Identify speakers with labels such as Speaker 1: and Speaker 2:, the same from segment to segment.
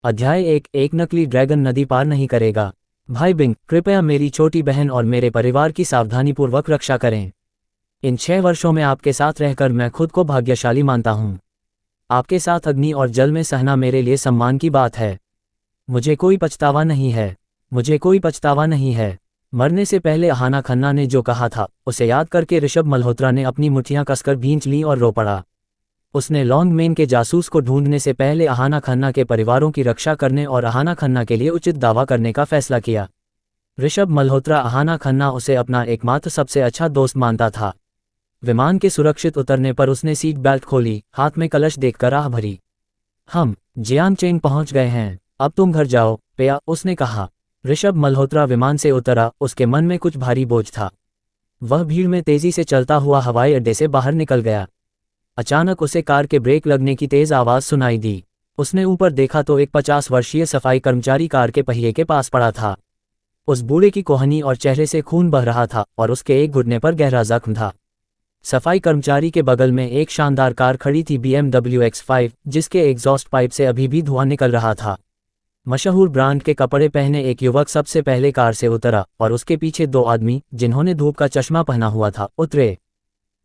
Speaker 1: अध्याय एक नकली ड्रैगन नदी पार नहीं करेगा। भाई बिंग, कृपया मेरी छोटी बहन और मेरे परिवार की सावधानीपूर्वक रक्षा करें। इन 6 वर्षों में आपके साथ रहकर मैं खुद को भाग्यशाली मानता हूँ। आपके साथ अग्नि और जल में सहना मेरे लिए सम्मान की बात है। मुझे कोई पछतावा नहीं है। मुझे कोई पछतावा नहीं है। मरने से पहले अहाना खन्ना ने जो कहा था उसे याद करके ऋषभ मल्होत्रा ने अपनी मुट्ठियां कसकर भींच लीं और रो पड़ा। उसने लॉन्गमेन के जासूस को ढूंढने से पहले अहाना खन्ना के परिवारों की रक्षा करने और अहाना खन्ना के लिए उचित दावा करने का फैसला किया। ऋषभ मल्होत्रा अहाना खन्ना उसे अपना एकमात्र सबसे अच्छा दोस्त मानता था। विमान के सुरक्षित उतरने पर उसने सीट बेल्ट खोली, हाथ में कलश देखकर आह भरी। हम जियांगचेन पहुंच गए हैं, अब तुम घर जाओ पेया, उसने कहा। ऋषभ मल्होत्रा विमान से उतरा, उसके मन में कुछ भारी बोझ था। वह भीड़ में तेजी से चलता हुआ हवाई अड्डे से बाहर निकल गया। अचानक उसे कार के ब्रेक लगने की तेज आवाज सुनाई दी। उसने ऊपर देखा तो एक 50 वर्षीय सफाई कर्मचारी कार के पहिए के पास पड़ा था। उस बूढ़े की कोहनी और चेहरे से खून बह रहा था और उसके एक घुटने पर गहरा जख्म था। सफाई कर्मचारी के बगल में एक शानदार कार खड़ी थी, BMW X5, जिसके एग्जॉस्ट पाइप से अभी भी धुआं निकल रहा था। मशहूर ब्रांड के कपड़े पहने एक युवक सबसे पहले कार से उतरा और उसके पीछे 2 आदमी, जिन्होंने धूप का चश्मा पहना हुआ था, उतरे।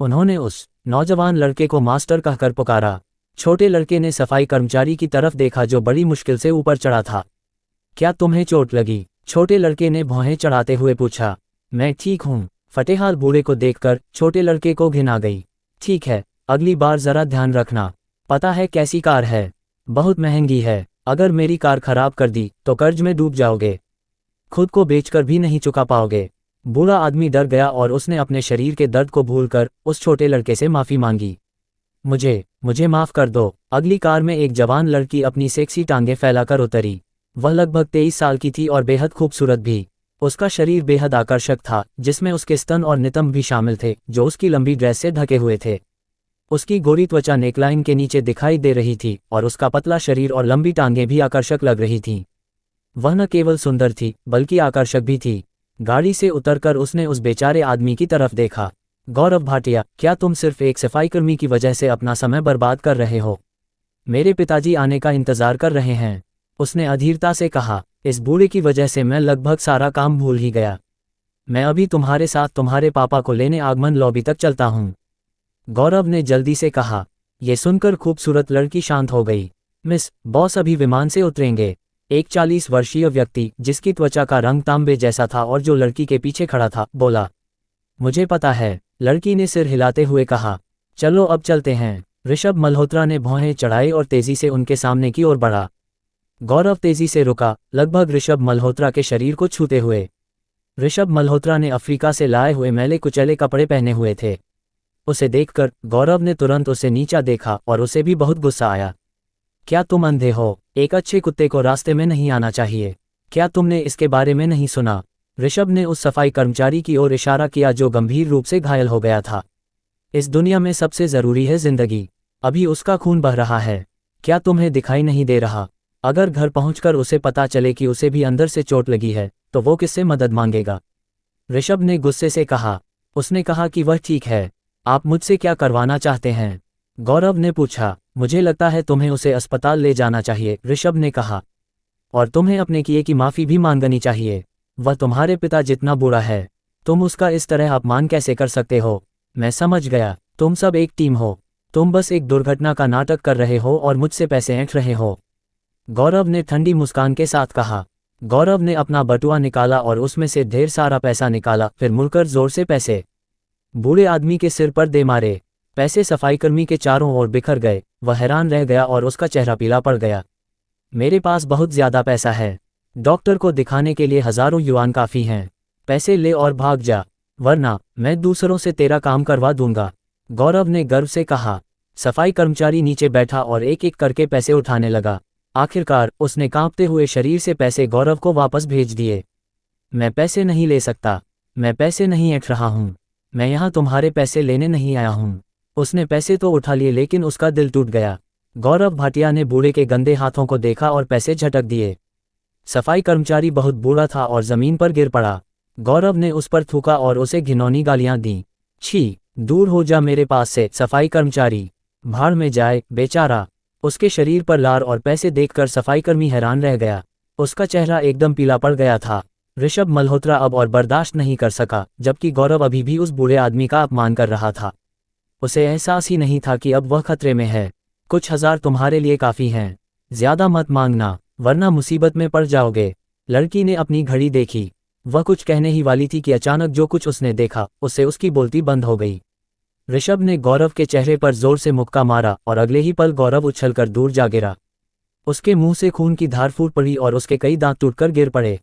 Speaker 1: उन्होंने उस नौजवान लड़के को मास्टर कहकर पुकारा। छोटे लड़के ने सफाई कर्मचारी की तरफ देखा जो बड़ी मुश्किल से ऊपर चढ़ा था। क्या तुम्हें चोट लगी? छोटे लड़के ने भौहें चढ़ाते हुए पूछा। मैं ठीक हूँ। फटेहाल बूढ़े को देखकर छोटे लड़के को घिन आ गई। ठीक है, अगली बार जरा ध्यान रखना। पता है कैसी कार है? बहुत महंगी है। अगर मेरी कार खराब कर दी तो कर्ज में डूब जाओगे। खुद को बेचकर भी नहीं चुका पाओगे। बूढ़ा आदमी डर गया और उसने अपने शरीर के दर्द को भूलकर उस छोटे लड़के से माफी मांगी। मुझे माफ कर दो। अगली कार में एक जवान लड़की अपनी सेक्सी टांगें फैलाकर उतरी। वह लगभग 23 साल की थी और बेहद खूबसूरत भी। उसका शरीर बेहद आकर्षक था, जिसमें उसके स्तन और नितंब भी शामिल थे, जो उसकी लंबी ड्रेस से ढके हुए थे। उसकी गोरी त्वचा नेकलाइन के नीचे दिखाई दे रही थी और उसका पतला शरीर और लंबी टांगें भी आकर्षक लग रही थीं। वह न केवल सुंदर थी बल्कि आकर्षक भी थी। गाड़ी से उतरकर उसने उस बेचारे आदमी की तरफ देखा। गौरव भाटिया, क्या तुम सिर्फ एक सफाईकर्मी की वजह से अपना समय बर्बाद कर रहे हो? मेरे पिताजी आने का इंतजार कर रहे हैं, उसने अधीरता से कहा। इस बूढ़े की वजह से मैं लगभग सारा काम भूल ही गया। मैं अभी तुम्हारे साथ तुम्हारे पापा को लेने आगमन लॉबी तक चलता हूँ, गौरव ने जल्दी से कहा। यह सुनकर खूबसूरत लड़की शांत हो गई। मिस, बॉस अभी विमान से उतरेंगे, एक 40 वर्षीय व्यक्ति जिसकी त्वचा का रंग तांबे जैसा था और जो लड़की के पीछे खड़ा था, बोला। मुझे पता है, लड़की ने सिर हिलाते हुए कहा। चलो अब चलते हैं। ऋषभ मल्होत्रा ने भौहें चढ़ाई और तेजी से उनके सामने की ओर बढ़ा। गौरव तेजी से रुका, लगभग ऋषभ मल्होत्रा के शरीर को छूते हुए। ऋषभ मल्होत्रा ने अफ्रीका से लाए हुए मैले कुचले कपड़े पहने हुए थे। उसे देखकर गौरव ने तुरंत उसे नीचा देखा और उसे भी बहुत गुस्सा आया। क्या तुम अंधे हो? एक अच्छे कुत्ते को रास्ते में नहीं आना चाहिए। क्या तुमने इसके बारे में नहीं सुना? ऋषभ ने उस सफाई कर्मचारी की ओर इशारा किया जो गंभीर रूप से घायल हो गया था। इस दुनिया में सबसे जरूरी है जिंदगी। अभी उसका खून बह रहा है। क्या तुम्हें दिखाई नहीं दे रहा? अगर घर पहुंचकर उसे पता चले कि उसे भी अंदर से चोट लगी है तो वो किससे मदद मांगेगा? ऋषभ ने गुस्से से कहा। उसने कहा कि वह ठीक है। आप मुझसे क्या करवाना चाहते हैं? गौरव ने पूछा। मुझे लगता है तुम्हें उसे अस्पताल ले जाना चाहिए, ऋषभ ने कहा। और तुम्हें अपने किए की माफी भी मांगनी चाहिए। वह तुम्हारे पिता जितना बुरा है। तुम उसका इस तरह अपमान कैसे कर सकते हो? मैं समझ गया, तुम सब एक टीम हो। तुम बस एक दुर्घटना का नाटक कर रहे हो और मुझसे पैसे ऐंठ रहे हो, गौरव ने ठंडी मुस्कान के साथ कहा। गौरव ने अपना बटुआ निकाला और उसमें से ढेर सारा पैसा निकाला, फिर मुड़कर जोर से पैसे बूढ़े आदमी के सिर पर दे मारे। पैसे सफाईकर्मी के चारों ओर बिखर गए। वह हैरान रह गया और उसका चेहरा पीला पड़ गया। मेरे पास बहुत ज्यादा पैसा है। डॉक्टर को दिखाने के लिए हजारों युआन काफी हैं। पैसे ले और भाग जा, वरना मैं दूसरों से तेरा काम करवा दूंगा, गौरव ने गर्व से कहा। सफाई कर्मचारी नीचे बैठा और एक एक करके पैसे उठाने लगा। आखिरकार उसने कांपते हुए शरीर से पैसे गौरव को वापस भेज दिए। मैं पैसे नहीं ले सकता। मैं पैसे नहीं ऐंठ रहा हूँ। मैं यहाँ तुम्हारे पैसे लेने नहीं आया हूँ। उसने पैसे तो उठा लिए लेकिन उसका दिल टूट गया। गौरव भाटिया ने बूढ़े के गंदे हाथों को देखा और पैसे झटक दिए। सफाई कर्मचारी बहुत बूढ़ा था और जमीन पर गिर पड़ा। गौरव ने उस पर थूका और उसे घिनौनी गालियां दी। छी, दूर हो जा मेरे पास से, सफाई कर्मचारी। भाड़ में जाए बेचारा। उसके शरीर पर लार और पैसे देखकर सफाईकर्मी हैरान रह गया। उसका चेहरा एकदम पीला पड़ गया था। ऋषभ मल्होत्रा अब और बर्दाश्त नहीं कर सका, जबकि गौरव अभी भी उस बूढ़े आदमी का अपमान कर रहा था। उसे एहसास ही नहीं था कि अब वह खतरे में है। कुछ हजार तुम्हारे लिए काफ़ी हैं, ज्यादा मत मांगना वरना मुसीबत में पड़ जाओगे। लड़की ने अपनी घड़ी देखी। वह कुछ कहने ही वाली थी कि अचानक जो कुछ उसने देखा उससे उसकी बोलती बंद हो गई। ऋषभ ने गौरव के चेहरे पर जोर से मुक्का मारा और अगले ही पल गौरव उछलकर दूर जा गिरा। उसके मुंह से खून की धार फूट पड़ी और उसके कई दांत टूटकर गिर पड़े।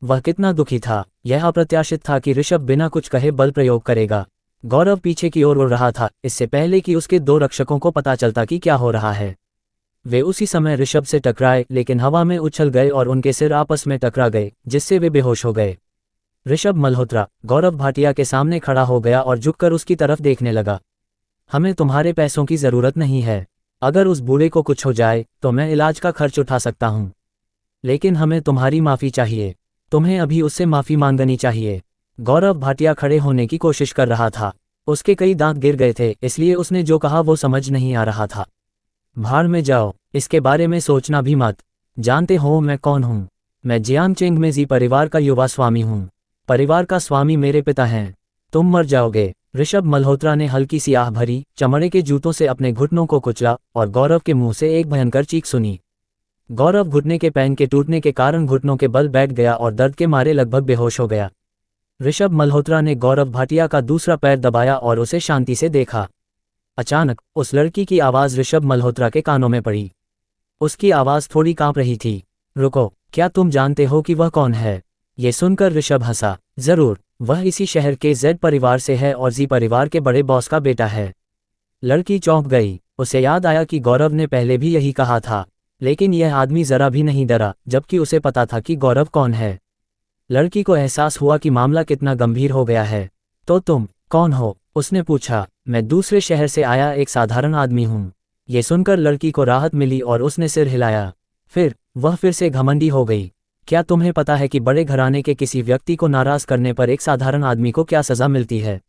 Speaker 1: वह कितना दुखी था। यह अप्रत्याशित था कि ऋषभ बिना कुछ कहे बल प्रयोग करेगा। गौरव पीछे की ओर उड़ रहा था, इससे पहले कि उसके दो रक्षकों को पता चलता कि क्या हो रहा है। वे उसी समय ऋषभ से टकराए, लेकिन हवा में उछल गए और उनके सिर आपस में टकरा गए, जिससे वे बेहोश हो गए। ऋषभ मल्होत्रा गौरव भाटिया के सामने खड़ा हो गया और झुककर उसकी तरफ देखने लगा। हमें तुम्हारे पैसों की ज़रूरत नहीं है। अगर उस बूढ़े को कुछ हो जाए तो मैं इलाज का खर्च उठा सकता हूँ, लेकिन हमें तुम्हारी माफ़ी चाहिए। तुम्हें अभी उससे माफ़ी मांगनी चाहिए। गौरव भाटिया खड़े होने की कोशिश कर रहा था। उसके कई दांत गिर गए थे, इसलिए उसने जो कहा वो समझ नहीं आ रहा था। भाड़ में जाओ, इसके बारे में सोचना भी मत। जानते हो मैं कौन हूँ? मैं जियांगचेंग में जी परिवार का युवा स्वामी हूँ। परिवार का स्वामी मेरे पिता हैं। तुम मर जाओगे। ऋषभ मल्होत्रा ने हल्की सी आह भरी, चमड़े के जूतों से अपने घुटनों को कुचला और गौरव के मुंह से एक भयंकर चीख सुनी। गौरव घुटने के पैन के टूटने के कारण घुटनों के बल बैठ गया और दर्द के मारे लगभग बेहोश हो गया। ऋषभ मल्होत्रा ने गौरव भाटिया का दूसरा पैर दबाया और उसे शांति से देखा। अचानक उस लड़की की आवाज़ ऋषभ मल्होत्रा के कानों में पड़ी। उसकी आवाज़ थोड़ी कांप रही थी। रुको, क्या तुम जानते हो कि वह कौन है? ये सुनकर ऋषभ हंसा। जरूर, वह इसी शहर के जेड परिवार से है और जी परिवार के बड़े बॉस का बेटा है। लड़की चौंक गई। उसे याद आया कि गौरव ने पहले भी यही कहा था, लेकिन यह आदमी जरा भी नहीं डरा, जबकि उसे पता था कि गौरव कौन है। लड़की को एहसास हुआ कि मामला कितना गंभीर हो गया है। तो तुम कौन हो? उसने पूछा। मैं दूसरे शहर से आया एक साधारण आदमी हूँ। ये सुनकर लड़की को राहत मिली और उसने सिर हिलाया। फिर वह फिर से घमंडी हो गई। क्या तुम्हें पता है कि बड़े घराने के किसी व्यक्ति को नाराज करने पर एक साधारण आदमी को क्या सज़ा मिलती है?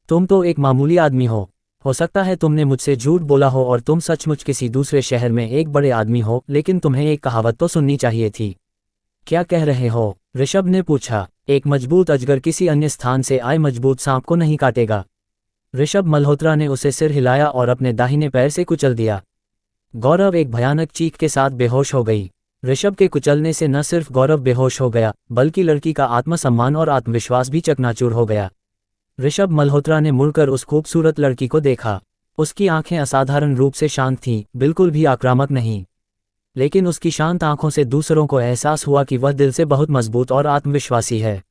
Speaker 1: तुम तो एक मामूली आदमी हो सकता है तुमने मुझसे झूठ बोला हो और तुम सचमुच किसी दूसरे शहर में एक बड़े आदमी हो, लेकिन तुम्हें एक कहावत तो सुननी चाहिए थी। क्या कह रहे हो? ऋषभ ने पूछा। एक मजबूत अजगर किसी अन्य स्थान से आए मजबूत सांप को नहीं काटेगा। ऋषभ मल्होत्रा ने उसे सिर हिलाया और अपने दाहिने पैर से कुचल दिया। गौरव एक भयानक चीख के साथ बेहोश हो गई। ऋषभ के कुचलने से न सिर्फ गौरव बेहोश हो गया, बल्कि लड़की का आत्मसम्मान और आत्मविश्वास भी चकनाचूर हो गया। ऋषभ मल्होत्रा ने मुड़कर उस खूबसूरत लड़की को देखा। उसकी आंखें असाधारण रूप से शांत थीं, बिल्कुल भी आक्रामक नहीं। लेकिन उसकी शांत आंखों से दूसरों को एहसास हुआ कि वह दिल से बहुत मजबूत और आत्मविश्वासी है।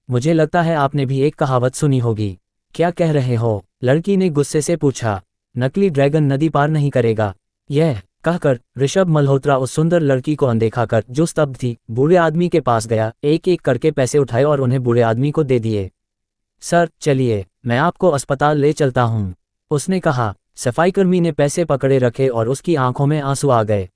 Speaker 1: मुझे लगता है आपने भी एक कहावत सुनी होगी। क्या कह रहे हो? लड़की ने गुस्से से पूछा। नकली ड्रैगन नदी पार नहीं करेगा। यह कहकर ऋषभ मल्होत्रा उस सुंदर लड़की को अनदेखा कर, जो स्तब्ध थी, बूढ़े आदमी के पास गया, एक एक करके पैसे उठाए और उन्हें बूढ़े आदमी को दे दिए। सर चलिए, मैं आपको अस्पताल ले चलता हूँ, उसने कहा। सफाईकर्मी ने पैसे पकड़े रखे और उसकी आंखों में आंसू आ गए।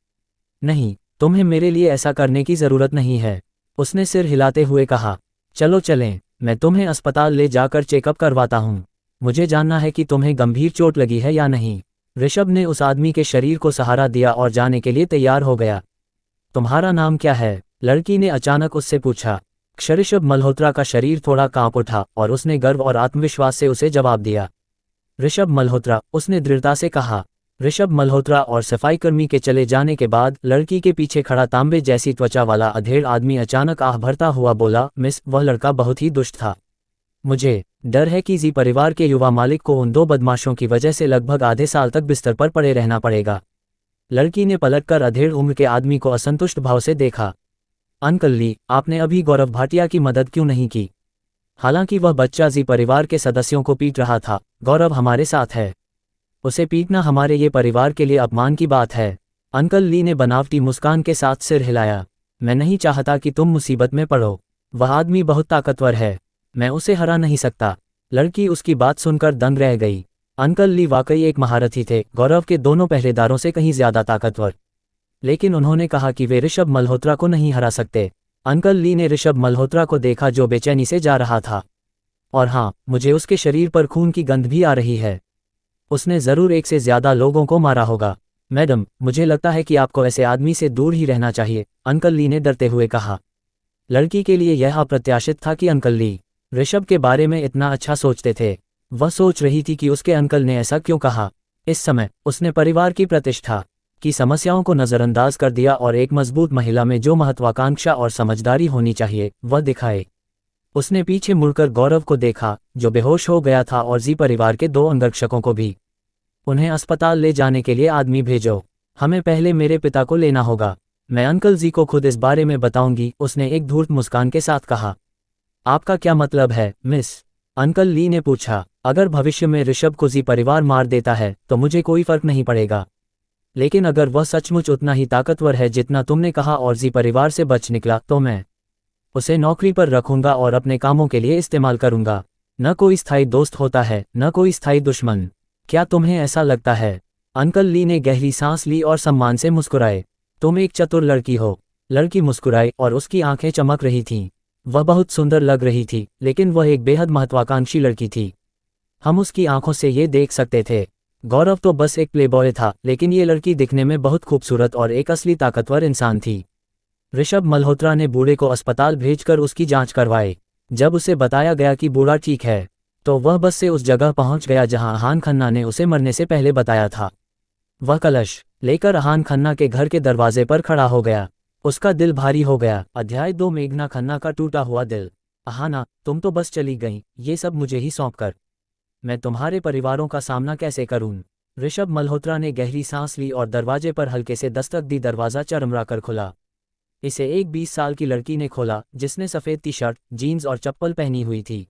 Speaker 1: नहीं, तुम्हें मेरे लिए ऐसा करने की ज़रूरत नहीं है, उसने सिर हिलाते हुए कहा। चलो चलें, मैं तुम्हें अस्पताल ले जाकर चेकअप करवाता हूँ। मुझे जानना है कि तुम्हें गंभीर चोट लगी है या नहीं। ऋषभ ने उस आदमी के शरीर को सहारा दिया और जाने के लिए तैयार हो गया। तुम्हारा नाम क्या है? लड़की ने अचानक उससे पूछा। ऋषभ मल्होत्रा का शरीर थोड़ा कांप उठा और उसने गर्व और आत्मविश्वास से उसे जवाब दिया। ऋषभ मल्होत्रा, उसने दृढ़ता से कहा। ऋषभ मल्होत्रा और सफाईकर्मी के चले जाने के बाद लड़की के पीछे खड़ा तांबे जैसी त्वचा वाला अधेड़ आदमी अचानक आह भरता हुआ बोला, मिस, वह लड़का बहुत ही दुष्ट था। मुझे डर है कि जी परिवार के युवा मालिक को उन दो बदमाशों की वजह से लगभग आधे साल तक बिस्तर पर पड़े रहना पड़ेगा। लड़की ने पलटकर अधेड़ उम्र के आदमी को असंतुष्ट भाव से देखा। अंकल ली, आपने अभी गौरव भाटिया की मदद क्यों नहीं की? हालांकि वह बच्चा जी परिवार के सदस्यों को पीट रहा था। गौरव हमारे साथ है, उसे पीटना हमारे ये परिवार के लिए अपमान की बात है। अंकल ली ने बनावटी मुस्कान के साथ सिर हिलाया। मैं नहीं चाहता कि तुम मुसीबत में पड़ो। वह आदमी बहुत ताकतवर है, मैं उसे हरा नहीं सकता। लड़की उसकी बात सुनकर दंग रह गई। अंकल ली वाकई एक महारथी थे, गौरव के दोनों पहरेदारों से कहीं ज्यादा ताकतवर। लेकिन उन्होंने कहा कि वे ऋषभ मल्होत्रा को नहीं हरा सकते। अंकल ली ने ऋषभ मल्होत्रा को देखा जो बेचैनी से जा रहा था। और हाँ, मुझे उसके शरीर पर खून की गंध भी आ रही है। उसने जरूर एक से ज्यादा लोगों को मारा होगा। मैडम, मुझे लगता है कि आपको ऐसे आदमी से दूर ही रहना चाहिए, अंकल ली ने डरते हुए कहा। लड़की के लिए यह अप्रत्याशित था कि अंकल ली ऋषभ के बारे में इतना अच्छा सोचते थे। वह सोच रही थी कि उसके अंकल ने ऐसा क्यों कहा। इस समय उसने परिवार की प्रतिष्ठा की समस्याओं को नज़रअंदाज कर दिया और एक मजबूत महिला में जो महत्वाकांक्षा और समझदारी होनी चाहिए वह दिखाए। उसने पीछे मुड़कर गौरव को देखा, जो बेहोश हो गया था, और जी परिवार के 2 अंगरक्षकों को भी। उन्हें अस्पताल ले जाने के लिए आदमी भेजो। हमें पहले मेरे पिता को लेना होगा। मैं अंकल जी को खुद इस बारे में बताऊंगी, उसने एक धूर्त मुस्कान के साथ कहा। आपका क्या मतलब है, मिस? अंकल ली ने पूछा। अगर भविष्य में ऋषभ को जी परिवार मार देता है तो मुझे कोई फर्क नहीं पड़ेगा, लेकिन अगर वह सचमुच उतना ही ताकतवर है जितना तुमने कहा और जी परिवार से बच निकला तो मैं उसे नौकरी पर रखूंगा और अपने कामों के लिए इस्तेमाल करूंगा। न कोई स्थायी दोस्त होता है, न कोई स्थायी दुश्मन। क्या तुम्हें ऐसा लगता है? अंकल ली ने गहरी सांस ली और सम्मान से मुस्कुराए। तुम एक चतुर लड़की हो। लड़की मुस्कुराई और उसकी आंखें चमक रही थीं। वह बहुत सुंदर लग रही थी, लेकिन वह एक बेहद महत्वाकांक्षी लड़की थी। हम उसकी आंखों से ये देख सकते थे। गौरव तो बस एक प्लेबॉय था, लेकिन ये लड़की दिखने में बहुत खूबसूरत और एक असली ताकतवर इंसान थी। ऋषभ मल्होत्रा ने बूढ़े को अस्पताल भेजकर उसकी जांच करवाई। जब उसे बताया गया कि बूढ़ा ठीक है, तो वह बस से उस जगह पहुंच गया जहां अहान खन्ना ने उसे मरने से पहले बताया था। वह कलश लेकर अहान खन्ना के घर के दरवाजे पर खड़ा हो गया। उसका दिल भारी हो गया। अध्याय 2 मेघना खन्ना का टूटा हुआ दिल। अहाना, तुम तो बस चली गई, ये सब मुझे ही सौंप कर। मैं तुम्हारे परिवारों का सामना कैसे करूं? ऋषभ मल्होत्रा ने गहरी सांस ली और दरवाजे पर हल्के से दस्तक दी। दरवाजा चरमरा कर खुला। इसे एक 20 साल की लड़की ने खोला, जिसने सफ़ेद टी शर्ट, जीन्स और चप्पल पहनी हुई थी।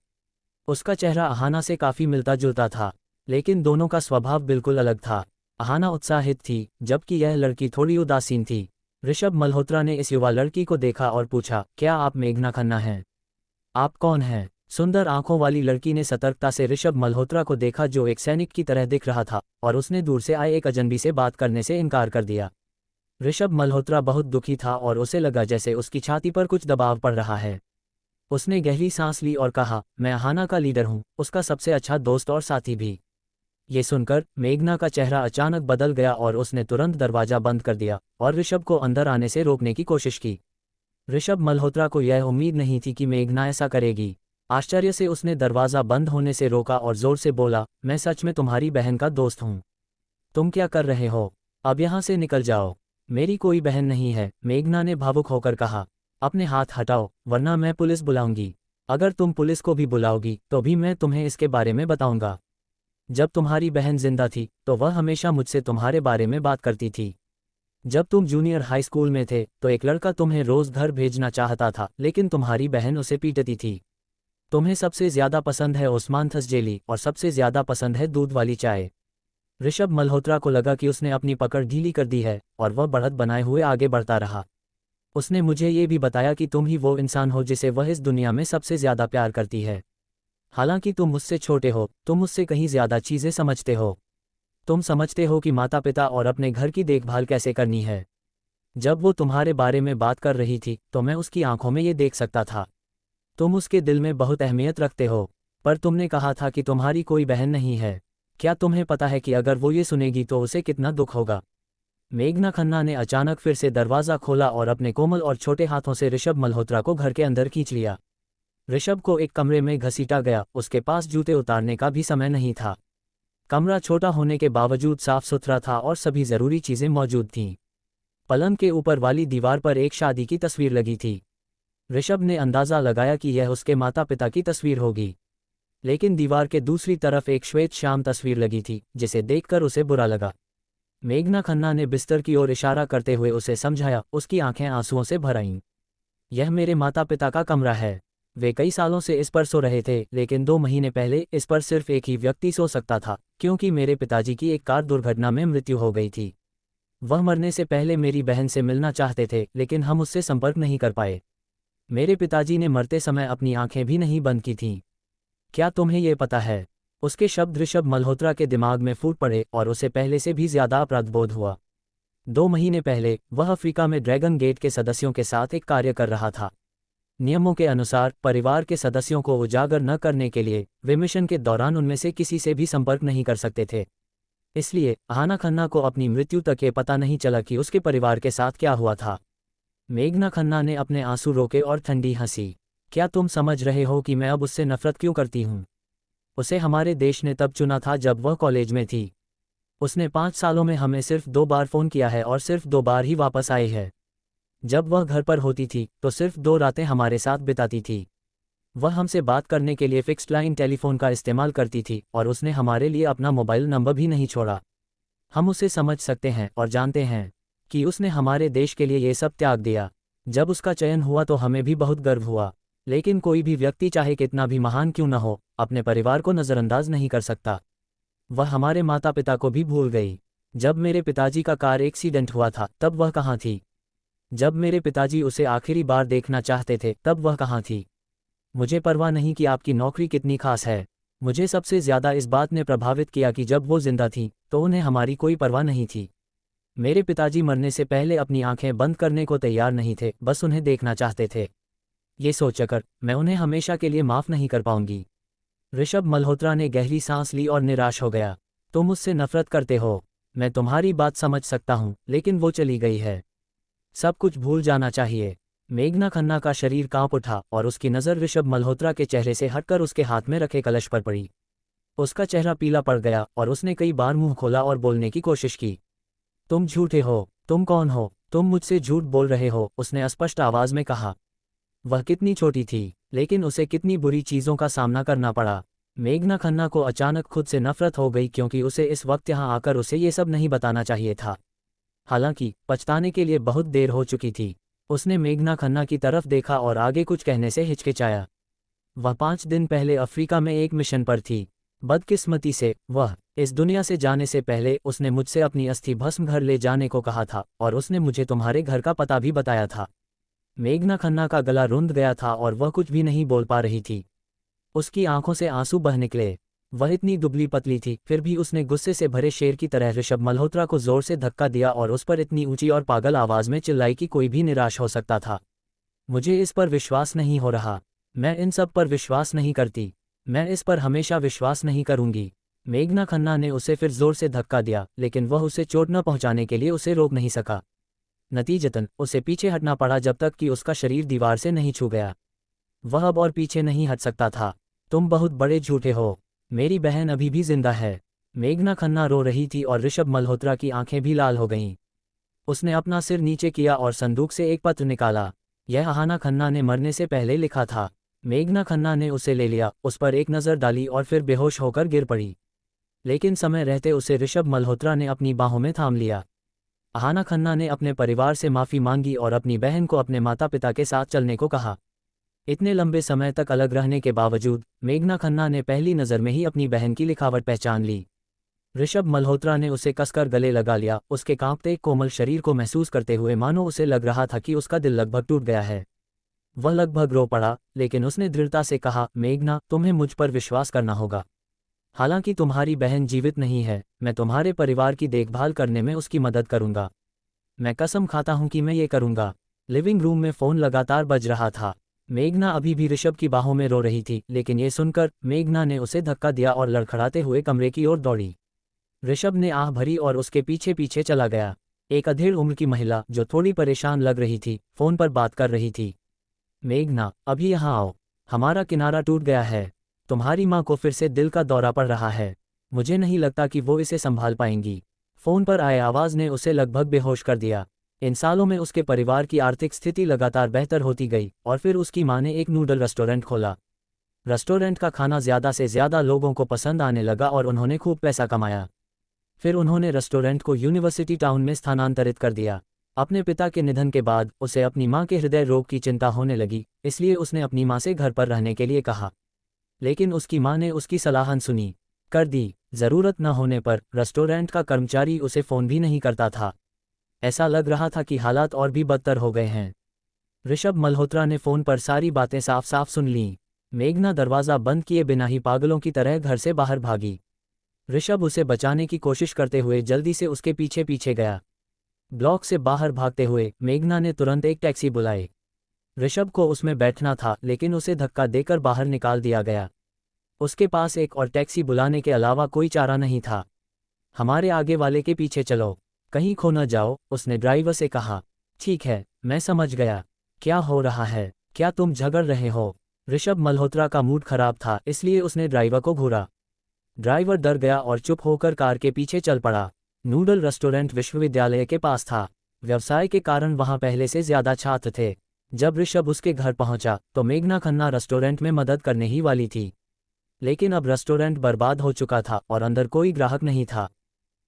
Speaker 1: उसका चेहरा अहाना से काफ़ी मिलता जुलता था, लेकिन दोनों का स्वभाव बिल्कुल अलग था। अहाना उत्साहित थी, जबकि यह लड़की थोड़ी उदासीन थी। ऋषभ मल्होत्रा ने इस युवा लड़की को देखा और पूछा, क्या आप मेघना खन्ना हैं? आप कौन हैं? सुंदर आंखों वाली लड़की ने सतर्कता से ऋषभ मल्होत्रा को देखा, जो एक सैनिक की तरह दिख रहा था, और उसने दूर से आए एक अजनबी से बात करने से इनकार कर दिया। ऋषभ मल्होत्रा बहुत दुखी था और उसे लगा जैसे उसकी छाती पर कुछ दबाव पड़ रहा है। उसने गहरी सांस ली और कहा, मैं अहाना का लीडर हूँ, उसका सबसे अच्छा दोस्त और साथी भी। ये सुनकर मेघना का चेहरा अचानक बदल गया और उसने तुरंत दरवाजा बंद कर दिया और ऋषभ को अंदर आने से रोकने की कोशिश की। ऋषभ मल्होत्रा को यह उम्मीद नहीं थी कि मेघना ऐसा करेगी। आश्चर्य से उसने दरवाज़ा बंद होने से रोका और जोर से बोला, मैं सच में तुम्हारी बहन का दोस्त हूँ। तुम क्या कर रहे हो? अब यहाँ से निकल जाओ। मेरी कोई बहन नहीं है, मेघना ने भावुक होकर कहा। अपने हाथ हटाओ, वरना मैं पुलिस बुलाऊंगी। अगर तुम पुलिस को भी बुलाओगी तो भी मैं तुम्हें इसके बारे में बताऊंगा। जब तुम्हारी बहन जिंदा थी तो वह हमेशा मुझसे तुम्हारे बारे में बात करती थी। जब तुम जूनियर हाई स्कूल में थे तो एक लड़का तुम्हें रोज घर भेजना चाहता था, लेकिन तुम्हारी बहन उसे पीटती थी। तुम्हें सबसे ज्यादा पसंद है ओस्मानथस जेली और सबसे ज्यादा पसंद है दूध वाली चाय। ऋषभ मल्होत्रा को लगा कि उसने अपनी पकड़ ढीली कर दी है और वह बढ़त बनाए हुए आगे बढ़ता रहा। उसने मुझे ये भी बताया कि तुम ही वो इंसान हो जिसे वह इस दुनिया में सबसे ज्यादा प्यार करती है। हालांकि तुम मुझसे छोटे हो, तुम मुझसे कहीं ज्यादा चीजें समझते हो। तुम समझते हो कि माता पिता और अपने घर की देखभाल कैसे करनी है। जब वो तुम्हारे बारे में बात कर रही थी तो मैं उसकी आंखों में ये देख सकता था। तुम उसके दिल में बहुत अहमियत रखते हो, पर तुमने कहा था कि तुम्हारी कोई बहन नहीं है। क्या तुम्हें पता है कि अगर वो ये सुनेगी तो उसे कितना दुख होगा? मेघना खन्ना ने अचानक फिर से दरवाज़ा खोला और अपने कोमल और छोटे हाथों से ऋषभ मल्होत्रा को घर के अंदर खींच लिया। ऋषभ को एक कमरे में घसीटा गया। उसके पास जूते उतारने का भी समय नहीं था। कमरा छोटा होने के बावजूद साफ सुथरा था और सभी जरूरी चीजें मौजूद थीं। पलंग के ऊपर वाली दीवार पर एक शादी की तस्वीर लगी थी। ऋषभ ने अंदाजा लगाया कि यह उसके माता पिता की तस्वीर होगी, लेकिन दीवार के दूसरी तरफ एक श्वेत श्याम तस्वीर लगी थी, जिसे देखकर उसे बुरा लगा। मेघना खन्ना ने बिस्तर की ओर इशारा करते हुए उसे समझाया। उसकी आंखें आंसुओं से भर आईं। यह मेरे माता पिता का कमरा है। वे कई सालों से इस पर सो रहे थे, लेकिन 2 महीने पहले इस पर सिर्फ एक ही व्यक्ति सो सकता था, क्योंकि मेरे पिताजी की एक कार दुर्घटना में मृत्यु हो गई थी। वह मरने से पहले मेरी बहन से मिलना चाहते थे, लेकिन हम उससे संपर्क नहीं कर पाए। मेरे पिताजी ने मरते समय अपनी आंखें भी नहीं बंद की थीं। क्या तुम्हें ये पता है? उसके शब्द ऋषभ मल्होत्रा के दिमाग में फूट पड़े और उसे पहले से भी ज्यादा अपराधबोध हुआ। 2 महीने पहले वह अफ्रीका में ड्रैगन गेट के सदस्यों के साथ एक कार्य कर रहा था। नियमों के अनुसार परिवार के सदस्यों को उजागर न करने के लिए वे मिशन के दौरान उनमें से किसी से भी संपर्क नहीं कर सकते थे। इसलिए अहाना खन्ना को अपनी मृत्यु तक ये पता नहीं चला कि उसके परिवार के साथ क्या हुआ था। मेघना खन्ना ने अपने आंसू रोके और ठंडी हंसी। क्या तुम समझ रहे हो कि मैं अब उससे नफरत क्यों करती हूँ? उसे हमारे देश ने तब चुना था जब वह कॉलेज में थी। उसने 5 सालों में हमें सिर्फ 2 बार फ़ोन किया है और सिर्फ 2 बार ही वापस आई है। जब वह घर पर होती थी तो सिर्फ 2 रातें हमारे साथ बिताती थी। वह हमसे बात करने के लिए फिक्स्ड लाइन टेलीफोन का इस्तेमाल करती थी और उसने हमारे लिए अपना मोबाइल नंबर भी नहीं छोड़ा। हम उसे समझ सकते हैं और जानते हैं कि उसने हमारे देश के लिए ये सब त्याग दिया। जब उसका चयन हुआ तो हमें भी बहुत गर्व हुआ। लेकिन कोई भी व्यक्ति चाहे कितना भी महान क्यों न हो, अपने परिवार को नज़रअंदाज नहीं कर सकता। वह हमारे माता पिता को भी भूल गई। जब मेरे पिताजी का कार एक्सीडेंट हुआ था तब वह कहाँ थी? जब मेरे पिताजी उसे आखिरी बार देखना चाहते थे तब वह कहाँ थी? मुझे परवाह नहीं कि आपकी नौकरी कितनी खास है। मुझे सबसे ज़्यादा इस बात ने प्रभावित किया कि जब वो जिंदा थी तो उन्हें हमारी कोई परवाह नहीं थी। मेरे पिताजी मरने से पहले अपनी आंखें बंद करने को तैयार नहीं थे, बस उन्हें देखना चाहते थे। ये सोचकर मैं उन्हें हमेशा के लिए माफ़ नहीं कर पाऊंगी। ऋषभ मल्होत्रा ने गहरी सांस ली और निराश हो गया। तुम मुझसे नफरत करते हो, मैं तुम्हारी बात समझ सकता हूँ, लेकिन वो चली गई है। सब कुछ भूल जाना चाहिए। मेघना खन्ना का शरीर कांप उठा और उसकी नज़र ऋषभ मल्होत्रा के चेहरे से हटकर उसके हाथ में रखे कलश पर पड़ी। उसका चेहरा पीला पड़ गया और उसने कई बार मुंह खोला और बोलने की कोशिश की। तुम झूठे हो, तुम कौन हो? तुम मुझसे झूठ बोल रहे हो, उसने स्पष्ट आवाज में कहा। वह कितनी छोटी थी, लेकिन उसे कितनी बुरी चीज़ों का सामना करना पड़ा। मेघना खन्ना को अचानक खुद से नफरत हो गई क्योंकि उसे इस वक्त यहाँ आकर उसे ये सब नहीं बताना चाहिए था। हालांकि पछताने के लिए बहुत देर हो चुकी थी। उसने मेघना खन्ना की तरफ देखा और आगे कुछ कहने से हिचकिचाया। वह 5 दिन पहले अफ्रीका में एक मिशन पर थी। बदकिस्मती से वह इस दुनिया से जाने से पहले उसने मुझसे अपनी अस्थि भस्म घर ले जाने को कहा था और उसने मुझे तुम्हारे घर का पता भी बताया था। मेघना खन्ना का गला रुंध गया था और वह कुछ भी नहीं बोल पा रही थी। उसकी आंखों से आंसू बह निकले। वह इतनी दुबली पतली थी, फिर भी उसने गुस्से से भरे शेर की तरह ऋषभ मल्होत्रा को जोर से धक्का दिया और उस पर इतनी ऊंची और पागल आवाज में चिल्लाई कि कोई भी निराश हो सकता था। मुझे इस पर विश्वास नहीं हो रहा। मैं इन सब पर विश्वास नहीं करती। मैं इस पर हमेशा विश्वास नहीं करूंगी। मेघना खन्ना ने उसे फिर जोर से धक्का दिया, लेकिन वह उसे चोट न पहुंचाने के लिए उसे रोक नहीं सका। नतीजतन उसे पीछे हटना पड़ा जब तक कि उसका शरीर दीवार से नहीं छू गया। वह अब और पीछे नहीं हट सकता था। तुम बहुत बड़े झूठे हो। मेरी बहन अभी भी जिंदा है। मेघना खन्ना रो रही थी और ऋषभ मल्होत्रा की आंखें भी लाल हो गईं। उसने अपना सिर नीचे किया और संदूक से एक पत्र निकाला। यह अहाना खन्ना ने मरने से पहले लिखा था। मेघना खन्ना ने उसे ले लिया, उस पर एक नज़र डाली और फिर बेहोश होकर गिर पड़ी। लेकिन समय रहते उसे ऋषभ मल्होत्रा ने अपनी बाहों में थाम लिया। अहाना खन्ना ने अपने परिवार से माफ़ी मांगी और अपनी बहन को अपने माता पिता के साथ चलने को कहा। इतने लंबे समय तक अलग रहने के बावजूद मेघना खन्ना ने पहली नज़र में ही अपनी बहन की लिखावट पहचान ली। ऋषभ मल्होत्रा ने उसे कसकर गले लगा लिया, उसके कांपते कोमल शरीर को महसूस करते हुए मानो उसे लग रहा था कि उसका दिल लगभग टूट गया है। वह लगभग रो पड़ा, लेकिन उसने दृढ़ता से कहा, मेघना, तुम्हें मुझ पर विश्वास करना होगा। हालांकि तुम्हारी बहन जीवित नहीं है, मैं तुम्हारे परिवार की देखभाल करने में उसकी मदद करूंगा। मैं कसम खाता हूं कि मैं ये करूंगा। लिविंग रूम में फ़ोन लगातार बज रहा था। मेघना अभी भी ऋषभ की बाहों में रो रही थी, लेकिन ये सुनकर मेघना ने उसे धक्का दिया और लड़खड़ाते हुए कमरे की ओर दौड़ी। ऋषभ ने आह भरी और उसके पीछे पीछे चला गया। एक अधेड़ उम्र की महिला जो थोड़ी परेशान लग रही थी, फ़ोन पर बात कर रही थी। मेघना, अभी यहाँ आओ। हमारा किनारा टूट गया है। तुम्हारी माँ को फिर से दिल का दौरा पड़ रहा है। मुझे नहीं लगता कि वो इसे संभाल पाएंगी। फ़ोन पर आए आवाज़ ने उसे लगभग बेहोश कर दिया। इन सालों में उसके परिवार की आर्थिक स्थिति लगातार बेहतर होती गई और फिर उसकी माँ ने एक नूडल रेस्टोरेंट खोला। रेस्टोरेंट का खाना ज़्यादा से ज़्यादा लोगों को पसंद आने लगा और उन्होंने खूब पैसा कमाया। फिर उन्होंने रेस्टोरेंट को यूनिवर्सिटी टाउन में स्थानांतरित कर दिया। अपने पिता के निधन के बाद उसे अपनी माँ के हृदय रोग की चिंता होने लगी, इसलिए उसने अपनी माँ से घर पर रहने के लिए कहा। लेकिन उसकी माँ ने उसकी सलाह सुनी कर दी। ज़रूरत न होने पर रेस्टोरेंट का कर्मचारी उसे फ़ोन भी नहीं करता था। ऐसा लग रहा था कि हालात और भी बदतर हो गए हैं। ऋषभ मल्होत्रा ने फ़ोन पर सारी बातें साफ साफ सुन लीं। मेघना दरवाज़ा बंद किए बिना ही पागलों की तरह घर से बाहर भागी। ऋषभ उसे बचाने की कोशिश करते हुए जल्दी से उसके पीछे पीछे गया। ब्लॉक से बाहर भागते हुए मेघना ने तुरंत एक टैक्सी बुलाई। ऋषभ को उसमें बैठना था, लेकिन उसे धक्का देकर बाहर निकाल दिया गया। उसके पास एक और टैक्सी बुलाने के अलावा कोई चारा नहीं था। हमारे आगे वाले के पीछे चलो, कहीं खो न जाओ, उसने ड्राइवर से कहा। ठीक है, मैं समझ गया। क्या हो रहा है? क्या तुम झगड़ रहे हो? ऋषभ मल्होत्रा का मूड खराब था, इसलिए उसने ड्राइवर को घूरा। ड्राइवर डर गया और चुप होकर कार के पीछे चल पड़ा। नूडल रेस्टोरेंट विश्वविद्यालय के पास था। व्यवसाय के कारण वहां पहले से ज्यादा छात्र थे। जब ऋषभ उसके घर पहुंचा तो मेघना खन्ना रेस्टोरेंट में मदद करने ही वाली थी। लेकिन अब रेस्टोरेंट बर्बाद हो चुका था और अंदर कोई ग्राहक नहीं था।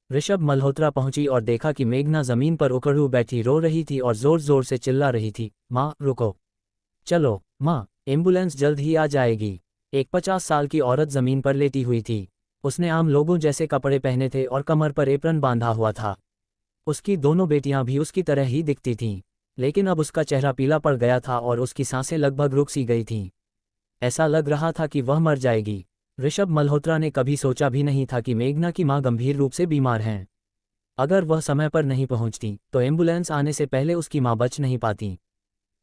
Speaker 1: ऋषभ मल्होत्रा पहुंची और देखा कि मेघना जमीन पर उकड़ू बैठी रो रही थी और जोर जोर से चिल्ला रही थी, माँ रुको, चलो माँ, एम्बुलेंस जल्द ही आ जाएगी। एक 50 साल की औरत जमीन पर लेटी हुई थी। उसने आम लोगों जैसे कपड़े पहने थे और कमर पर एप्रन बांधा हुआ था। उसकी दोनों बेटियां भी उसकी तरह ही दिखती थीं, लेकिन अब उसका चेहरा पीला पड़ गया था और उसकी सांसें लगभग रुक सी गई थीं। ऐसा लग रहा था कि वह मर जाएगी। ऋषभ मल्होत्रा ने कभी सोचा भी नहीं था कि मेघना की मां गंभीर रूप से बीमार हैं। अगर वह समय पर नहीं पहुंचती तो एम्बुलेंस आने से पहले उसकी मां बच नहीं पाती।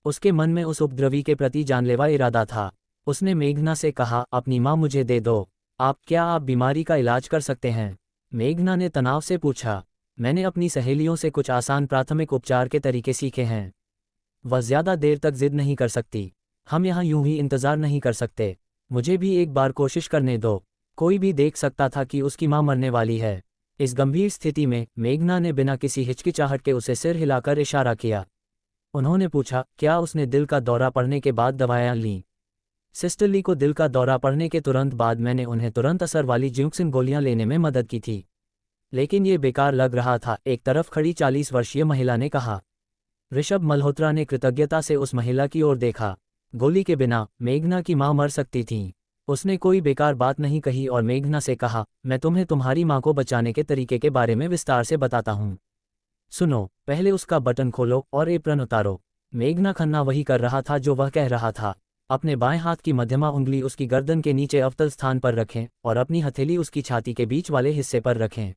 Speaker 1: उसके मन में उस उपद्रवी के प्रति जानलेवा इरादा था। उसने मेघना से कहा, अपनी मां मुझे दे दो। क्या आप बीमारी का इलाज कर सकते हैं? मेघना ने तनाव से पूछा। मैंने अपनी सहेलियों से कुछ आसान प्राथमिक उपचार के तरीके सीखे हैं। वह ज्यादा देर तक जिद नहीं कर सकती। हम यहाँ यूं ही इंतजार नहीं कर सकते। मुझे भी एक बार कोशिश करने दो। कोई भी देख सकता था कि उसकी मां मरने वाली है। इस गंभीर स्थिति में मेघना ने बिना किसी हिचकिचाहट के उसे सिर हिलाकर इशारा किया। उन्होंने पूछा, क्या उसने दिल का दौरा पड़ने के बाद दवाएं लीं? सिस्टर ली को दिल का दौरा पड़ने के तुरंत बाद मैंने उन्हें तुरंत असर वाली ज्यूक्सिन गोलियां लेने में मदद की थी। लेकिन ये बेकार लग रहा था, एक तरफ खड़ी 40 वर्षीय महिला ने कहा। ऋषभ मल्होत्रा ने कृतज्ञता से उस महिला की ओर देखा। गोली के बिना मेघना की मां मर सकती थी। उसने कोई बेकार बात नहीं कही और मेघना से कहा, मैं तुम्हें तुम्हारी मां को बचाने के तरीके के बारे में विस्तार से बताता हूँ। सुनो, पहले उसका बटन खोलो और एप्रन उतारो। मेघना खन्ना वही कर रहा था जो वह कह रहा था। अपने बाएं हाथ की मध्यमा उंगली उसकी गर्दन के नीचे अवतल स्थान पर रखें और अपनी हथेली उसकी छाती के बीच वाले हिस्से पर रखें।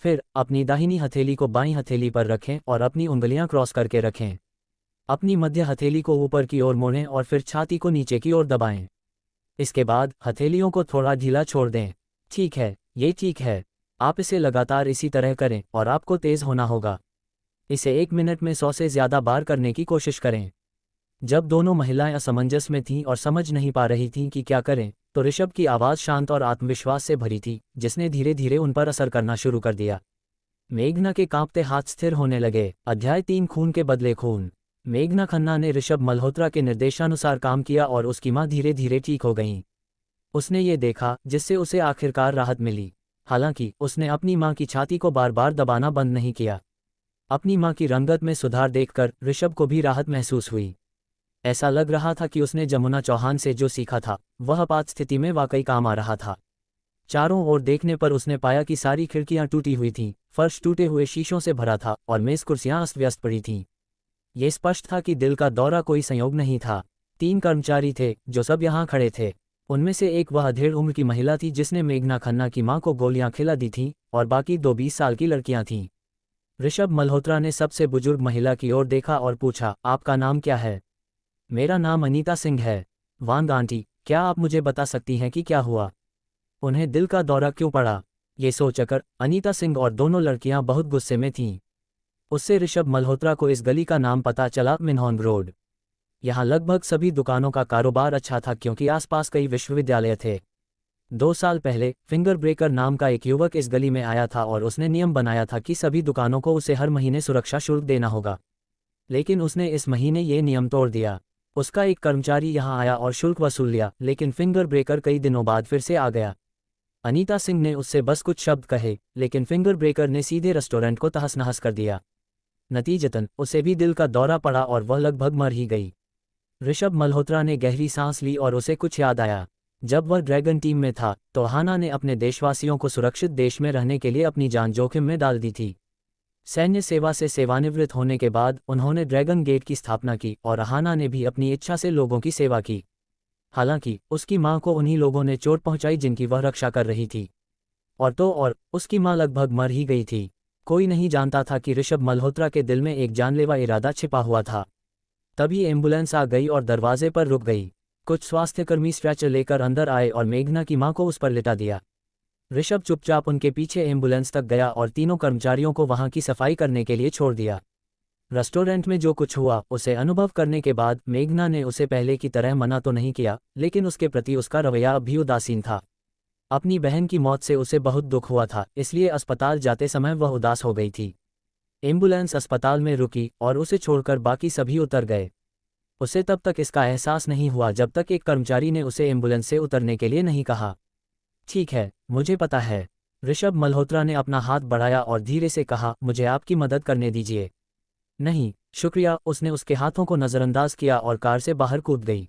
Speaker 1: फिर अपनी दाहिनी हथेली को बाईं हथेली पर रखें और अपनी उंगलियां क्रॉस करके रखें। अपनी मध्य हथेली को ऊपर की ओर मोड़ें और फिर छाती को नीचे की ओर दबाएं। इसके बाद हथेलियों को थोड़ा ढीला छोड़ दें। ठीक है, ये ठीक है। आप इसे लगातार इसी तरह करें और आपको तेज होना होगा। इसे 1 मिनट में 100 से ज्यादा बार करने की कोशिश करें। जब दोनों महिलाएं असमंजस में थीं और समझ नहीं पा रही थीं कि क्या करें, तो ऋषभ की आवाज़ शांत और आत्मविश्वास से भरी थी, जिसने धीरे धीरे उन पर असर करना शुरू कर दिया। मेघना के कांपते हाथ स्थिर होने लगे। अध्याय 3, खून के बदले खून। मेघना खन्ना ने ऋषभ मल्होत्रा के निर्देशानुसार काम किया और उसकी मां धीरे धीरे ठीक हो गईं। उसने ये देखा, जिससे उसे आखिरकार राहत मिली। हालांकि उसने अपनी मां की छाती को बार बार दबाना बंद नहीं किया। अपनी मां की रंगत में सुधार देखकर ऋषभ को भी राहत महसूस हुई। ऐसा लग रहा था कि उसने जमुना चौहान से जो सीखा था वह आपात स्थिति में वाकई काम आ रहा था। चारों ओर देखने पर उसने पाया कि सारी खिड़कियां टूटी हुई थीं, फर्श टूटे हुए शीशों से भरा था और मेज कुर्सियां अस्त व्यस्त पड़ी थीं। ये स्पष्ट था कि दिल का दौरा कोई संयोग नहीं था। 3 कर्मचारी थे जो सब यहाँ खड़े थे। उनमें से एक वह अधेड़ उम्र की महिला थी जिसने मेघना खन्ना की मां को गोलियां खिला दी थीं और बाकी 2 20 साल की लड़कियां थीं। ऋषभ मल्होत्रा ने सबसे बुजुर्ग महिला की ओर देखा और पूछा, आपका नाम क्या है? मेरा नाम अनीता सिंह है। वांग आंटी, क्या आप मुझे बता सकती हैं कि क्या हुआ? उन्हें दिल का दौरा क्यों पड़ा? ये सोचकर अनीता सिंह और दोनों लड़कियां बहुत गुस्से में थीं। उससे ऋषभ मल्होत्रा को इस गली का नाम पता चला, मिन्हॉन्ग रोड। यहाँ लगभग सभी दुकानों का कारोबार अच्छा था क्योंकि आसपास कई विश्वविद्यालय थे। 2 साल पहले फिंगर ब्रेकर नाम का एक युवक इस गली में आया था और उसने नियम बनाया था कि सभी दुकानों को उसे हर महीने सुरक्षा शुल्क देना होगा। लेकिन उसने इस महीने ये नियम तोड़ दिया। उसका एक कर्मचारी यहाँ आया और शुल्क वसूल लिया, लेकिन फिंगर ब्रेकर कई दिनों बाद फिर से आ गया। अनीता सिंह ने उससे बस कुछ शब्द कहे, लेकिन फिंगर ब्रेकर ने सीधे रेस्टोरेंट को तहस नहस कर दिया। नतीजतन उसे भी दिल का दौरा पड़ा और वह लगभग मर ही गई। ऋषभ मल्होत्रा ने गहरी सांस ली और उसे कुछ याद आया। जब वह ड्रैगन टीम में था तो हाना ने अपने देशवासियों को सुरक्षित देश में रहने के लिए अपनी जान जोखिम में डाल दी थी। सैन्य सेवा से सेवानिवृत्त होने के बाद उन्होंने ड्रैगन गेट की स्थापना की और हाना ने भी अपनी इच्छा से लोगों की सेवा की। हालांकि उसकी मां को उन्हीं लोगों ने चोट पहुंचाई जिनकी वह रक्षा कर रही थी। और उसकी मां लगभग मर ही गई थी। कोई नहीं जानता था कि ऋषभ मल्होत्रा के दिल में एक जानलेवा इरादा छिपा हुआ था। तभी एम्बुलेंस आ गई और दरवाजे पर रुक गई। कुछ स्वास्थ्यकर्मी स्ट्रेचर लेकर अंदर आए और मेघना की मां को उस पर लिटा दिया। ऋषभ चुपचाप उनके पीछे एम्बुलेंस तक गया और तीनों कर्मचारियों को वहां की सफाई करने के लिए छोड़ दिया। रेस्टोरेंट में जो कुछ हुआ उसे अनुभव करने के बाद मेघना ने उसे पहले की तरह मना तो नहीं किया, लेकिन उसके प्रति उसका रवैया अब भी उदासीन था। अपनी बहन की मौत से उसे बहुत दुख हुआ था, इसलिए अस्पताल जाते समय वह उदास हो गई थी। एम्बुलेंस अस्पताल में रुकी और उसे छोड़कर बाकी सभी उतर गए। उसे तब तक इसका एहसास नहीं हुआ जब तक एक कर्मचारी ने उसे एम्बुलेंस से उतरने के लिए नहीं कहा। ठीक है, मुझे पता है। ऋषभ मल्होत्रा ने अपना हाथ बढ़ाया और धीरे से कहा, मुझे आपकी मदद करने दीजिए। नहीं, शुक्रिया। उसने उसके हाथों को नज़रअंदाज किया और कार से बाहर कूद गई।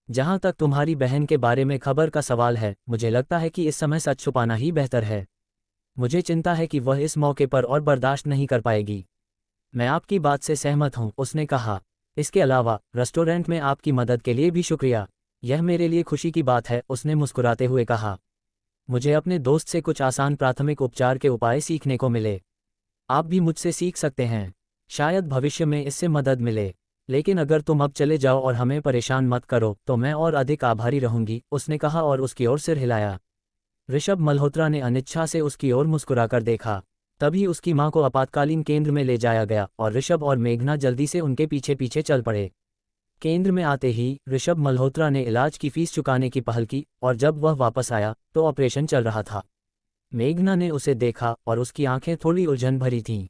Speaker 1: जहां तक तुम्हारी बहन के बारे में खबर का सवाल है, मुझे लगता है कि इस समय सच छुपाना ही बेहतर है। मुझे चिंता है कि वह इस मौके पर और बर्दाश्त नहीं कर पाएगी। मैं आपकी बात से सहमत हूं, उसने कहा। इसके अलावा रेस्टोरेंट में आपकी मदद के लिए भी शुक्रिया। यह मेरे लिए खुशी की बात है, उसने मुस्कुराते हुए कहा। मुझे अपने दोस्त से कुछ आसान प्राथमिक उपचार के उपाय सीखने को मिले। आप भी मुझसे सीख सकते हैं। शायद भविष्य में इससे मदद मिले। लेकिन अगर तुम अब चले जाओ और हमें परेशान मत करो तो मैं और अधिक आभारी रहूंगी, उसने कहा और उसकी ओर सिर हिलाया। ऋषभ मल्होत्रा ने अनिच्छा से उसकी ओर मुस्कुराकर देखा। तभी उसकी मां को आपातकालीन केंद्र में ले जाया गया और ऋषभ और मेघना जल्दी से उनके पीछे पीछे चल पड़े। केंद्र में आते ही ऋषभ मल्होत्रा ने इलाज की फीस चुकाने की पहल की और जब वह वापस आया तो ऑपरेशन चल रहा था। मेघना ने उसे देखा और उसकी आंखें थोड़ी उलझन भरी थीं।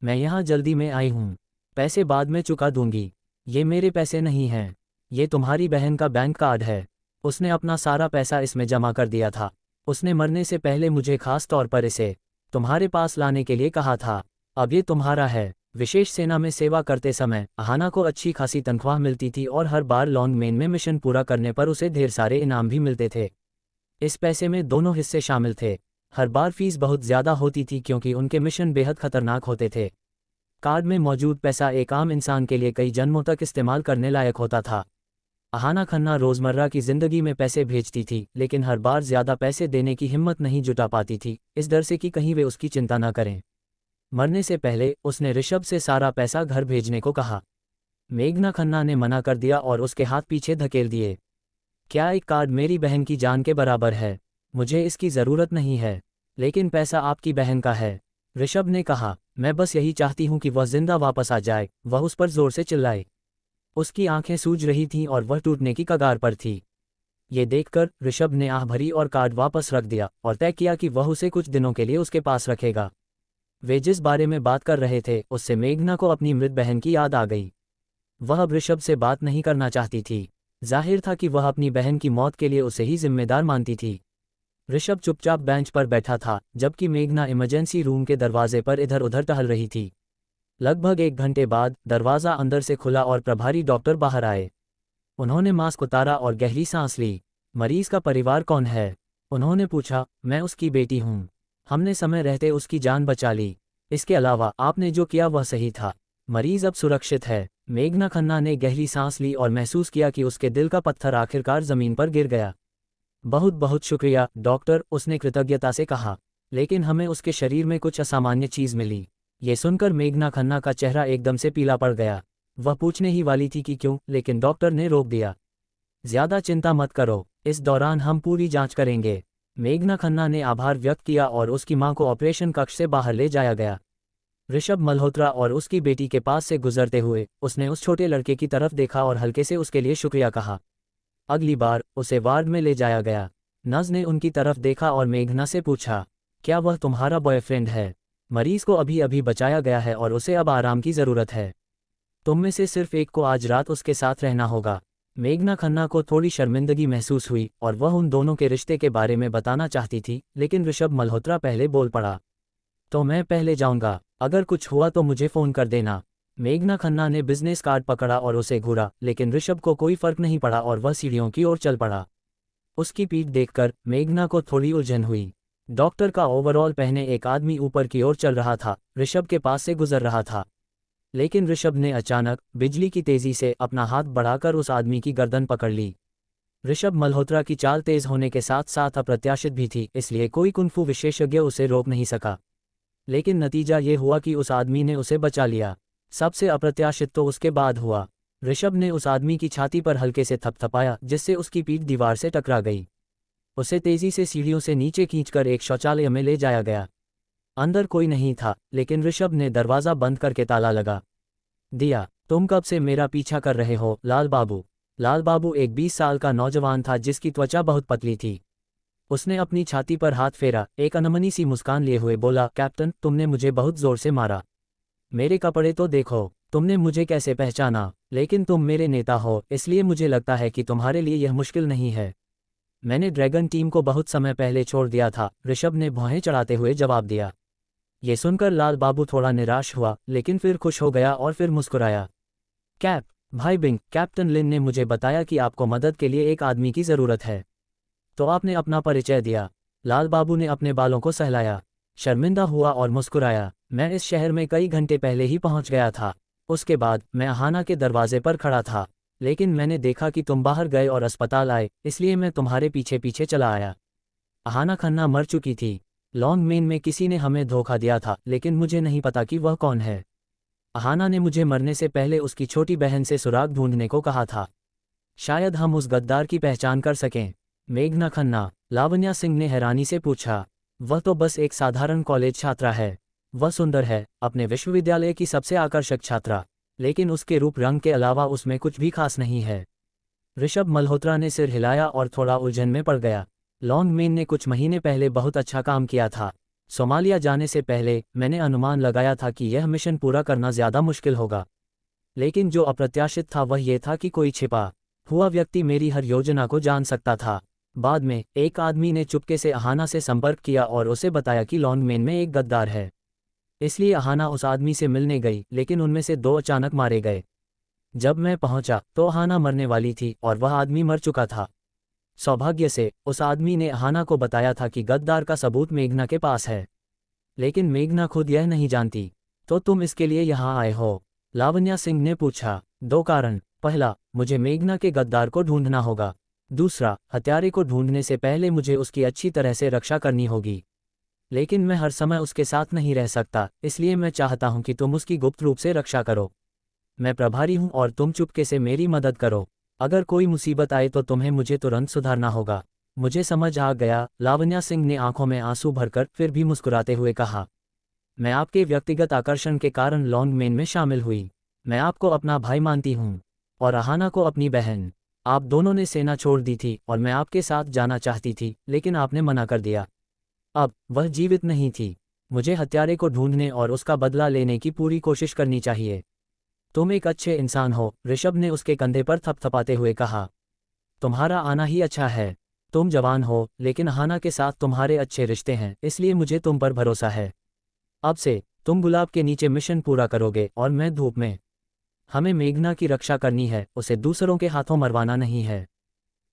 Speaker 1: मैं यहाँ जल्दी में आई हूँ। पैसे बाद में चुका दूंगी। ये मेरे पैसे नहीं हैं। ये तुम्हारी बहन का बैंक कार्ड है। उसने अपना सारा पैसा इसमें जमा कर दिया था। उसने मरने से पहले मुझे खास तौर पर इसे तुम्हारे पास लाने के लिए कहा था। अब ये तुम्हारा है। विशेष सेना में सेवा करते समय अहाना को अच्छी खासी तनख्वाह मिलती थी और हर बार लॉन्ग मेन में मिशन पूरा करने पर उसे ढेर सारे इनाम भी मिलते थे। इस पैसे में दोनों हिस्से शामिल थे। हर बार फीस बहुत ज़्यादा होती थी क्योंकि उनके मिशन बेहद खतरनाक होते थे। कार्ड में मौजूद पैसा एक आम इंसान के लिए कई जन्मों तक इस्तेमाल करने लायक होता था। अहाना खन्ना रोज़मर्रा की ज़िंदगी में पैसे भेजती थी, लेकिन हर बार ज़्यादा पैसे देने की हिम्मत नहीं जुटा पाती थी, इस डर से कि कहीं वे उसकी चिंता न करें। मरने से पहले उसने ऋषभ से सारा पैसा घर भेजने को कहा। मेघना खन्ना ने मना कर दिया और उसके हाथ पीछे धकेल दिए। क्या एक कार्ड मेरी बहन की जान के बराबर है? मुझे इसकी ज़रूरत नहीं है। लेकिन पैसा आपकी बहन का है, ऋषभ ने कहा। मैं बस यही चाहती हूँ कि वह जिंदा वापस आ जाए, वह उस पर जोर से चिल्लाए। उसकी आंखें सूज रही थीं और वह टूटने की कगार पर थी। ये देखकर ऋषभ ने आह भरी और कार्ड वापस रख दिया और तय किया कि वह उसे कुछ दिनों के लिए उसके पास रखेगा। वे जिस बारे में बात कर रहे थे उससे मेघना को अपनी मृत बहन की याद आ गई। वह अब ऋषभ से बात नहीं करना चाहती थी। जाहिर था कि वह अपनी बहन की मौत के लिए उसे ही जिम्मेदार मानती थी। ऋषभ चुपचाप बेंच पर बैठा था जबकि मेघना इमरजेंसी रूम के दरवाजे पर इधर उधर टहल रही थी। लगभग 1 घंटे बाद दरवाज़ा अंदर से खुला और प्रभारी डॉक्टर बाहर आए। उन्होंने मास्क उतारा और गहरी सांस ली। मरीज का परिवार कौन है? उन्होंने पूछा। मैं उसकी बेटी हूँ। हमने समय रहते उसकी जान बचा ली। इसके अलावा आपने जो किया वह सही था। मरीज अब सुरक्षित है। मेघना खन्ना ने गहरी सांस ली और महसूस किया कि उसके दिल का पत्थर आखिरकार जमीन पर गिर गया। बहुत बहुत शुक्रिया डॉक्टर, उसने कृतज्ञता से कहा। लेकिन हमें उसके शरीर में कुछ असामान्य चीज़ मिली। ये सुनकर मेघना खन्ना का चेहरा एकदम से पीला पड़ गया। वह पूछने ही वाली थी कि क्यों, लेकिन डॉक्टर ने रोक दिया। ज्यादा चिंता मत करो, इस दौरान हम पूरी जांच करेंगे। मेघना खन्ना ने आभार व्यक्त किया और उसकी मां को ऑपरेशन कक्ष से बाहर ले जाया गया। ऋषभ मल्होत्रा और उसकी बेटी के पास से गुजरते हुए उसने उस छोटे लड़के की तरफ देखा और हल्के से उसके लिए शुक्रिया कहा। अगली बार उसे वार्ड में ले जाया गया। नर्स ने उनकी तरफ देखा और मेघना से पूछा, क्या वह तुम्हारा बॉयफ्रेंड है? मरीज को अभी अभी बचाया गया है और उसे अब आराम की ज़रूरत है। तुम में से सिर्फ एक को आज रात उसके साथ रहना होगा। मेघना खन्ना को थोड़ी शर्मिंदगी महसूस हुई और वह उन दोनों के रिश्ते के बारे में बताना चाहती थी, लेकिन ऋषभ मल्होत्रा पहले बोल पड़ा। तो मैं पहले जाऊंगा, अगर कुछ हुआ तो मुझे फ़ोन कर देना। मेघना खन्ना ने बिजनेस कार्ड पकड़ा और उसे घूरा, लेकिन ऋषभ को कोई फर्क नहीं पड़ा और वह सीढ़ियों की ओर चल पड़ा। उसकी पीठ देखकर मेघना को थोड़ी उलझन हुई। डॉक्टर का ओवरऑल पहने एक आदमी ऊपर की ओर चल रहा था, ऋषभ के पास से गुजर रहा था। लेकिन ऋषभ ने अचानक बिजली की तेजी से अपना हाथ बढ़ाकर उस आदमी की गर्दन पकड़ ली। ऋषभ मल्होत्रा की चाल तेज होने के साथ साथ अप्रत्याशित भी थी, इसलिए कोई कुंफू विशेषज्ञ उसे रोक नहीं सका। लेकिन नतीजा ये हुआ कि उस आदमी ने उसे बचा लिया। सबसे अप्रत्याशित तो उसके बाद हुआ। ऋषभ ने उस आदमी की छाती पर हल्के से थपथपाया, जिससे उसकी पीठ दीवार से टकरा गई। उसे तेजी से सीढ़ियों से नीचे खींचकर एक शौचालय में ले जाया गया। अंदर कोई नहीं था, लेकिन ऋषभ ने दरवाज़ा बंद करके ताला लगा दिया। तुम कब से मेरा पीछा कर रहे हो, लाल बाबू? लाल बाबू एक 20 साल का नौजवान था जिसकी त्वचा बहुत पतली थी। उसने अपनी छाती पर हाथ फेरा, एक अनमनी सी मुस्कान लिए हुए बोला, कैप्टन, तुमने मुझे बहुत जोर से मारा। मेरे कपड़े तो देखो, तुमने मुझे कैसे पहचाना? लेकिन तुम मेरे नेता हो, इसलिए मुझे लगता है कि तुम्हारे लिए यह मुश्किल नहीं है। मैंने ड्रैगन टीम को बहुत समय पहले छोड़ दिया था, ऋषभ ने भौहें चढ़ाते हुए जवाब दिया। ये सुनकर लाल बाबू थोड़ा निराश हुआ, लेकिन फिर खुश हो गया और फिर मुस्कुराया। भाई बिंग, कैप्टन लिन ने मुझे बताया कि आपको मदद के लिए एक आदमी की ज़रूरत है, तो आपने अपना परिचय दिया। लाल बाबू ने अपने बालों को सहलाया, शर्मिंदा हुआ और मुस्कुराया। मैं इस शहर में कई घंटे पहले ही पहुंच गया था। उसके बाद मैं अहाना के दरवाजे पर खड़ा था, लेकिन मैंने देखा कि तुम बाहर गए और अस्पताल आए, इसलिए मैं तुम्हारे पीछे पीछे चला आया। अहाना खन्ना मर चुकी थी। लॉन्ग मेन में किसी ने हमें धोखा दिया था, लेकिन मुझे नहीं पता कि वह कौन है। अहाना ने मुझे मरने से पहले उसकी छोटी बहन से सुराग ढूंढने को कहा था। शायद हम उस गद्दार की पहचान कर सकें। मेघना खन्ना, लावण्या सिंह ने हैरानी से पूछा। वह तो बस एक साधारण कॉलेज छात्रा है। वह सुंदर है, अपने विश्वविद्यालय की सबसे आकर्षक छात्रा, लेकिन उसके रूप रंग के अलावा उसमें कुछ भी खास नहीं है। ऋषभ मल्होत्रा ने सिर हिलाया और थोड़ा उलझन में पड़ गया। लॉन्ग मेन ने कुछ महीने पहले बहुत अच्छा काम किया था। सोमालिया जाने से पहले मैंने अनुमान लगाया था कि यह मिशन पूरा करना ज़्यादा मुश्किल होगा, लेकिन जो अप्रत्याशित था वह यह था कि कोई छिपा हुआ व्यक्ति मेरी हर योजना को जान सकता था। बाद में एक आदमी ने चुपके से अहाना से संपर्क किया और उसे बताया कि लॉन्ग मेन में एक गद्दार है। इसलिए अहाना उस आदमी से मिलने गई, लेकिन उनमें से 2 अचानक मारे गए। जब मैं पहुंचा तो अहाना मरने वाली थी और वह आदमी मर चुका था। सौभाग्य से उस आदमी ने अहाना को बताया था कि गद्दार का सबूत मेघना के पास है, लेकिन मेघना खुद यह नहीं जानती। तो तुम इसके लिए यहाँ आए हो? लावण्या सिंह ने पूछा। 2 कारण। पहला, मुझे मेघना के गद्दार को ढूंढना होगा। दूसरा, हत्यारे को ढूंढने से पहले मुझे उसकी अच्छी तरह से रक्षा करनी होगी। लेकिन मैं हर समय उसके साथ नहीं रह सकता, इसलिए मैं चाहता हूं कि तुम उसकी गुप्त रूप से रक्षा करो। मैं प्रभारी हूं और तुम चुपके से मेरी मदद करो। अगर कोई मुसीबत आए तो तुम्हें मुझे तुरंत सुधारना होगा। मुझे समझ आ गया, लावण्या सिंह ने आंखों में आंसू भरकर फिर भी मुस्कुराते हुए कहा। मैं आपके व्यक्तिगत आकर्षण के कारण लॉन्ग मेन में शामिल हुई। मैं आपको अपना भाई मानती हूँ और अहाना को अपनी बहन। आप दोनों ने सेना छोड़ दी थी और मैं आपके साथ जाना चाहती थी, लेकिन आपने मना कर दिया। अब वह जीवित नहीं थी। मुझे हत्यारे को ढूंढने और उसका बदला लेने की पूरी कोशिश करनी चाहिए। तुम एक अच्छे इंसान हो, ऋषभ ने उसके कंधे पर थपथपाते हुए कहा। तुम्हारा आना ही अच्छा है। तुम जवान हो, लेकिन अहाना के साथ तुम्हारे अच्छे रिश्ते हैं, इसलिए मुझे तुम पर भरोसा है। अब से तुम गुलाब के नीचे मिशन पूरा करोगे और मैं धूप में। हमें मेघना की रक्षा करनी है, उसे दूसरों के हाथों मरवाना नहीं है।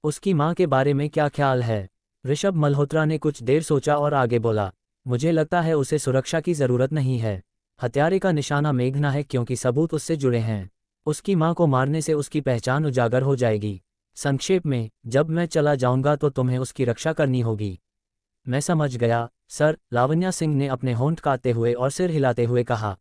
Speaker 1: उसकी माँ के बारे में क्या ख्याल है? ऋषभ मल्होत्रा ने कुछ देर सोचा और आगे बोला। मुझे लगता है उसे सुरक्षा की ज़रूरत नहीं है। हत्यारे का निशाना मेघना है क्योंकि सबूत उससे जुड़े हैं। उसकी माँ को मारने से उसकी पहचान उजागर हो जाएगी। संक्षेप में, जब मैं चला जाऊंगा तो तुम्हें उसकी रक्षा करनी होगी। मैं समझ गया, सर, लावण्या सिंह ने अपने होंठ काटते हुए और सिर हिलाते हुए कहा।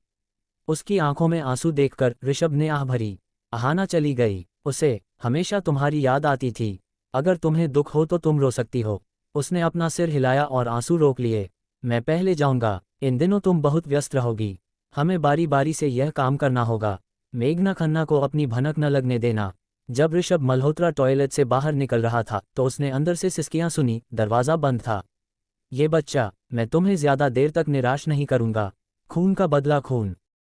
Speaker 1: उसकी आंखों में आंसू देखकर ऋषभ ने आह भरी। अहाना चली गई। उसे हमेशा तुम्हारी याद आती थी। अगर तुम्हें दुख हो तो तुम रो सकती हो। उसने अपना सिर हिलाया और आंसू रोक लिए। मैं पहले जाऊंगा। इन दिनों तुम बहुत व्यस्त रहोगी। हमें बारी बारी से यह काम करना होगा। मेघना खन्ना को अपनी भनक न लगने देना। जब ऋषभ मल्होत्रा टॉयलेट से बाहर निकल रहा था तो उसने अंदर से सिसकियां सुनी। दरवाज़ा बंद था। ये बच्चा, मैं तुम्हें ज़्यादा देर तक निराश नहीं करूंगा। खून का बदला खून।